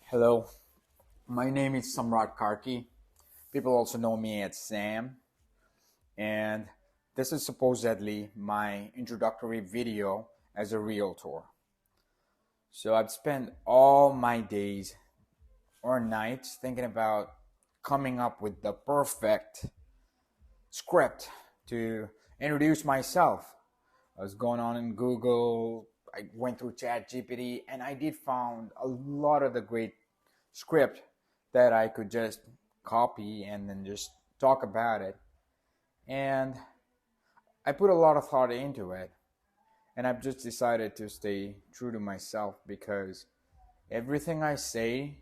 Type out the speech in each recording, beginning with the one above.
Hello, my name is Samrat Karki. People also know me as Sam, and this is supposedly my introductory video as a realtor. So I've spent all my days or nights thinking about coming up with the perfect script to introduce myself. I was going on in Google, I went through ChatGPT, and I did found a lot of the great script that I could just copy and then just talk about it. And I put a lot of thought into it. And I've just decided to stay true to myself because everything I say,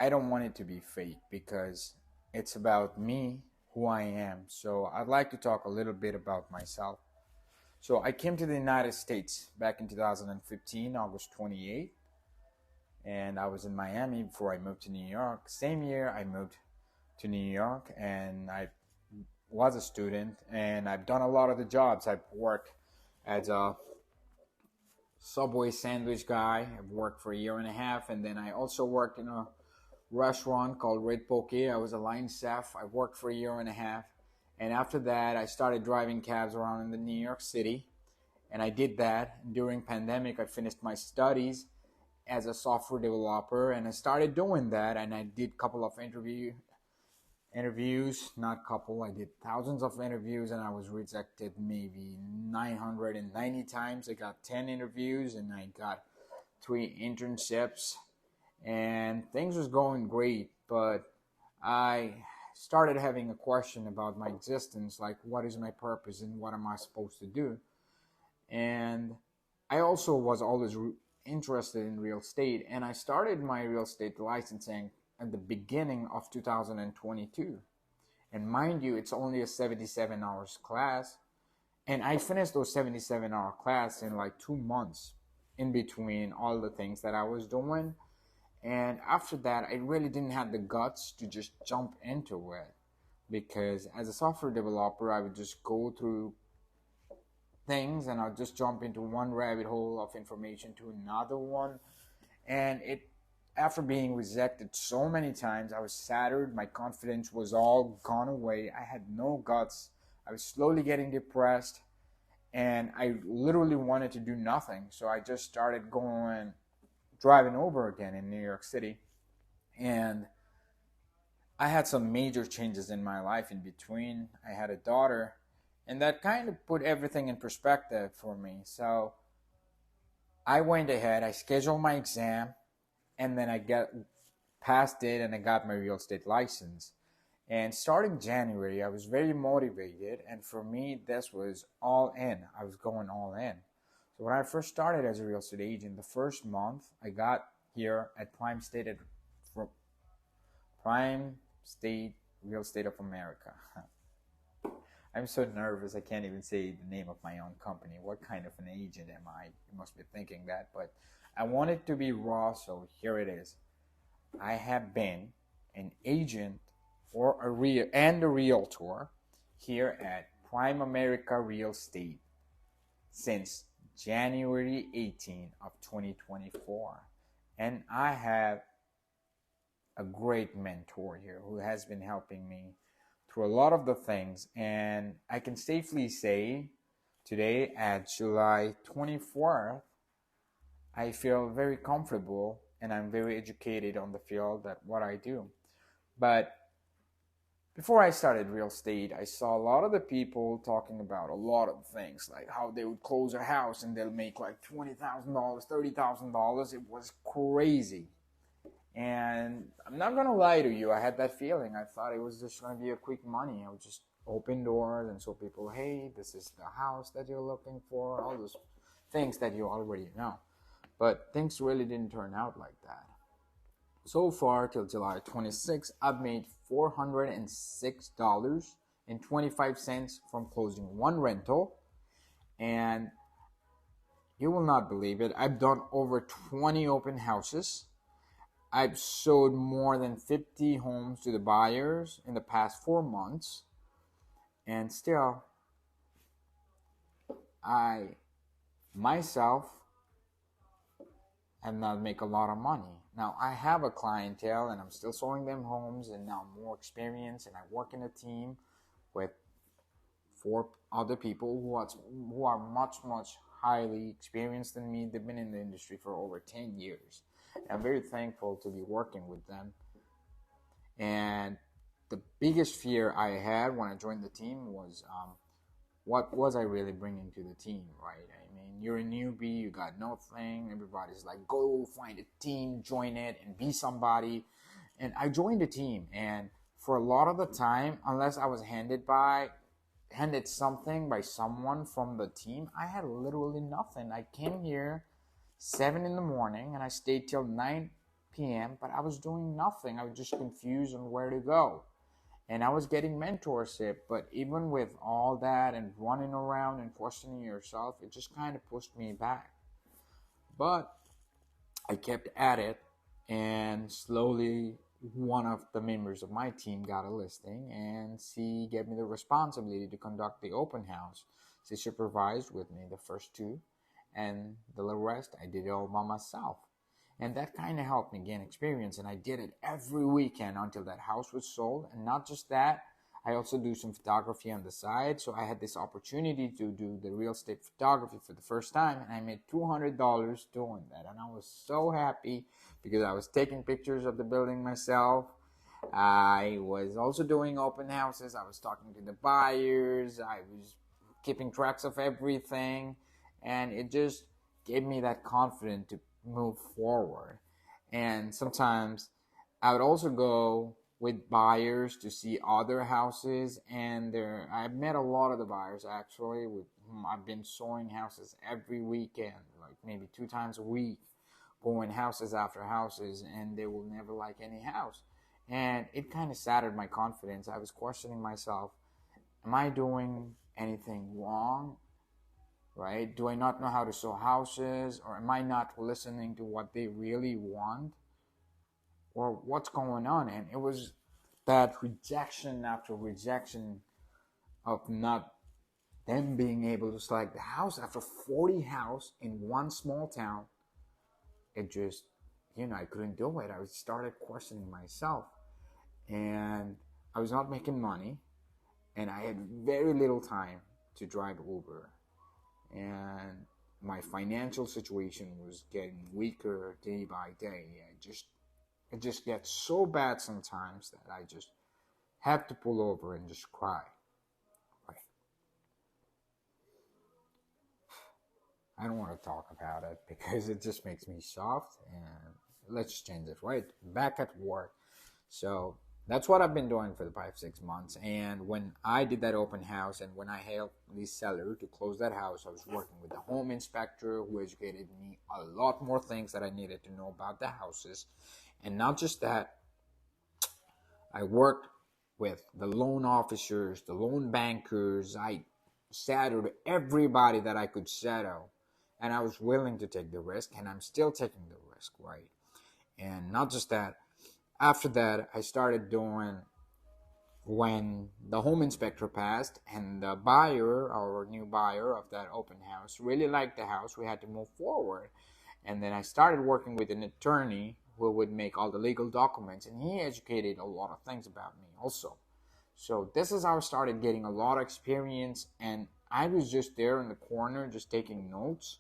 I don't want it to be fake because it's about me, who I am. So I'd like to talk a little bit about myself. So I came to the United States back in 2015, August 28th. And I was in Miami before I moved to New York. Same year I moved to New York, and I was a student, and I've done a lot of the jobs. I've worked as a Subway sandwich guy. I've worked for a year and a half, and then I also worked in a restaurant called Red Poke. I was a line chef. I worked for a year and a half, and after that I started driving cabs around in the New York City, and I did that. During pandemic I finished my studies as a software developer, and I started doing that, and I did a couple of interviews, not couple, I did thousands of interviews, and I was rejected maybe 990 times. I got 10 interviews and I got 3 internships, and things was going great, but I started having a question about my existence, like what is my purpose and what am I supposed to do. And I also was always interested in real estate, and I started my real estate licensing at the beginning of 2022. And mind you, it's only a 77 hours class, and I finished those 77-hour class in like 2 months in between all the things that I was doing. And after that, I really didn't have the guts to just jump into it, because as a software developer I would just go through things and I'll just jump into one rabbit hole of information to another one. And it, after being rejected so many times, I was shattered. My confidence was all gone away. I had no guts. I was slowly getting depressed, and I literally wanted to do nothing. So I just started going driving over again in New York City. And I had some major changes in my life in between. I had a daughter, and that kind of put everything in perspective for me. So I went ahead, I scheduled my exam, and then I got passed it and I got my real estate license. And starting January, I was very motivated, and for me, this was all in. I was going all in. So when I first started as a real estate agent, the first month I got here at Prime State Real Estate of America. I'm so nervous I can't even say the name of my own company. What kind of an agent am I? You must be thinking that, but I want it to be raw, so here it is. I have been an agent or a realtor here at Prime America Real Estate since January 18 of 2024. And I have a great mentor here who has been helping me through a lot of the things, and I can safely say today at July 24th, I feel very comfortable and I'm very educated on the field that what I do. But before I started real estate, I saw a lot of the people talking about a lot of things, like how they would close a house and they'll make like $20,000, $30,000. It was crazy. And I'm not gonna lie to you, I had that feeling. I thought it was just gonna be a quick money. I would just open doors and show people, hey, this is the house that you're looking for, all those things that you already know. But things really didn't turn out like that. So far till July 26th, I've made $406.25 from closing one rental. And you will not believe it, I've done over 20 open houses. I've sold more than 50 homes to the buyers in the past 4 months. And still, I myself and not make a lot of money. Now I have a clientele and I'm still showing them homes, and now I'm more experienced and I work in a team with four other people who are much highly experienced than me. They've been in the industry for over 10 years. And I'm very thankful to be working with them. And the biggest fear I had when I joined the team was what was I really bringing to the team, right? I mean, you're a newbie, you got nothing. Everybody's like, go find a team, join it, and be somebody. And I joined a team, and for a lot of the time, unless I was handed something by someone from the team, I had literally nothing. I came here 7 in the morning and I stayed till 9 p.m., but I was doing nothing. I was just confused on where to go, and I was getting mentorship. But even with all that and running around and questioning yourself, it just kind of pushed me back. But I kept at it, and slowly one of the members of my team got a listing, and she gave me the responsibility to conduct the open house. She supervised with me the first two, and the rest I did it all by myself. And that kind of helped me gain experience, and I did it every weekend until that house was sold. And not just that, I also do some photography on the side. So I had this opportunity to do the real estate photography for the first time, and I made $200 doing that. And I was so happy because I was taking pictures of the building myself. I was also doing open houses. I was talking to the buyers. I was keeping tracks of everything, and it just gave me that confidence to move forward. And sometimes I would also go with buyers to see other houses, and there I've met a lot of the buyers actually with whom I've been showing houses every weekend, like maybe 2 times a week, going houses after houses, and they will never like any house. And it kind of shattered my confidence. I was questioning myself, am I doing anything wrong? Right? Do I not know how to show houses, or am I not listening to what they really want, or what's going on? And it was that rejection after rejection of not them being able to select the house after 40 house in one small town. It just, I couldn't do it. I started questioning myself, and I was not making money, and I had very little time to drive Uber, and my financial situation was getting weaker day by day. It just gets so bad sometimes that I just have to pull over and just cry. Right? I don't want to talk about it because it just makes me soft. And let's change it. Right, back at work. So that's what I've been doing for the past 6 months. And when I did that open house, and when I helped the seller to close that house, I was working with the home inspector who educated me a lot more things that I needed to know about the houses. And not just that, I worked with the loan officers, the loan bankers. I shadowed everybody that I could shadow. And I was willing to take the risk, and I'm still taking the risk, right? And not just that, after that, I started doing, when the home inspector passed and the buyer, our new buyer of that open house, really liked the house, we had to move forward. And then I started working with an attorney who would make all the legal documents, and he educated a lot of things about me also. So this is how I started getting a lot of experience, and I was just there in the corner just taking notes,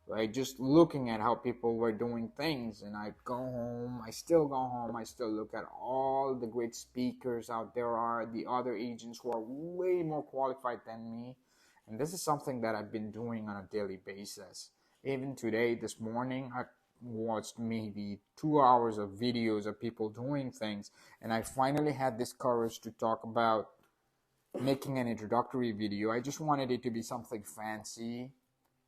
right? Just looking at how people were doing things. And I go home, I still go home, I still look at all the great speakers out there are, the other agents who are way more qualified than me. And this is something that I've been doing on a daily basis. Even today, this morning, I watched maybe 2 hours of videos of people doing things, and I finally had this courage to talk about making an introductory video. I just wanted it to be something fancy,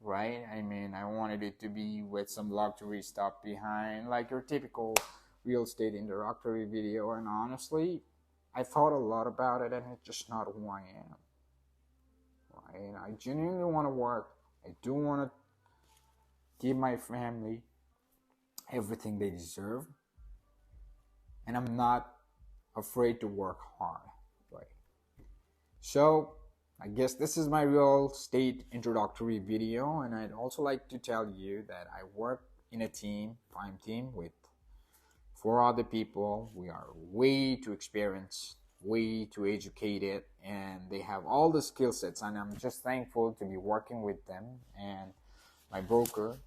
right? I mean, I wanted it to be with some luxury stuff behind, like your typical real estate introductory video. And honestly, I thought a lot about it, and it's just not who I am, right? I genuinely want to work. I do want to give my family everything they deserve, and I'm not afraid to work hard, right? So I guess this is my real estate introductory video, and I'd also like to tell you that I work in a team, prime team, with four other people. We are way too experienced, way too educated, and they have all the skill sets. And I'm just thankful to be working with them. And my broker,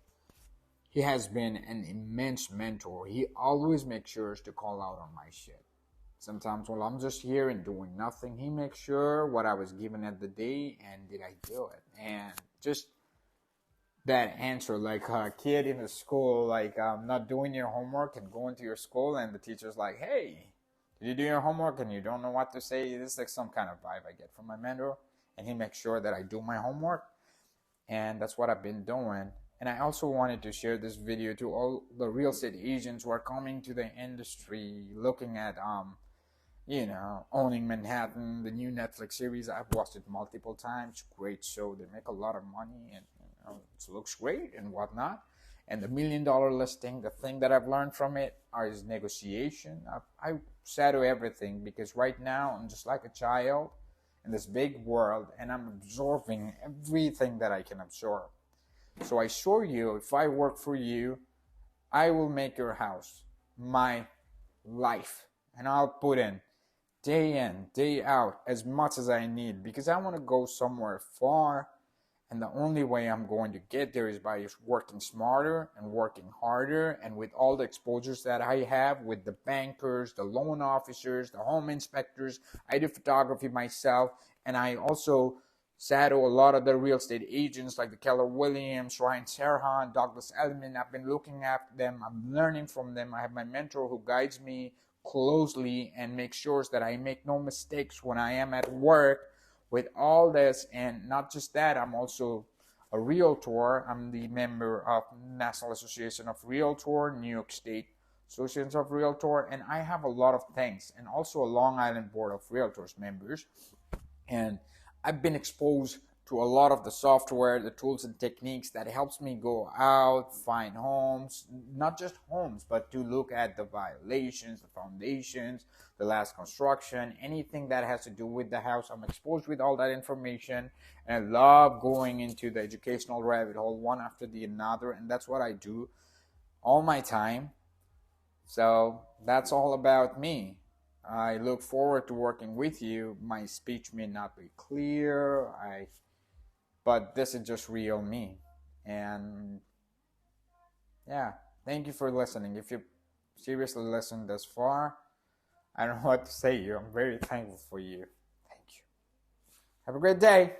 he has been an immense mentor. He always makes sure to call out on my shit. Sometimes while I'm just here and doing nothing, he makes sure what I was given at the day and did I do it. And just that answer, like a kid in a school, like not doing your homework and going to your school, and the teacher's like, "Hey, did you do your homework?" And you don't know what to say. This is like some kind of vibe I get from my mentor, and he makes sure that I do my homework, and that's what I've been doing. And I also wanted to share this video to all the real estate agents who are coming to the industry, looking at owning Manhattan, the new Netflix series. I've watched it multiple times. Great show. They make a lot of money, and it looks great and whatnot. And the $1 million listing, the thing that I've learned from it is negotiation. I shadow everything because right now I'm just like a child in this big world, and I'm absorbing everything that I can absorb. So I assure you, if I work for you, I will make your house my life, and I'll put in, day out, as much as I need, because I want to go somewhere far, and the only way I'm going to get there is by working smarter and working harder, and with all the exposures that I have with the bankers, the loan officers, the home inspectors. I do photography myself, and I also shadow a lot of the real estate agents like the Keller Williams, Ryan Serhan, Douglas Elliman. I've been looking after them. I'm learning from them. I have my mentor who guides me closely and makes sure that I make no mistakes when I am at work with all this. And not just that, I'm also a realtor. I'm the member of National Association of Realtor, New York State Association of Realtor, and I have a lot of things, and also a Long Island Board of Realtors members. And I've been exposed to a lot of the software, the tools and techniques that helps me go out, find homes, not just homes, but to look at the violations, the foundations, the last construction, anything that has to do with the house. I'm exposed with all that information, and I love going into the educational rabbit hole one after the another, and that's what I do all my time. So that's all about me. I look forward to working with you. My speech may not be clear, but this is just real me. And yeah, thank you for listening. If you seriously listened this far, I don't know what to say to you. I'm very thankful for you. Thank you. Have a great day.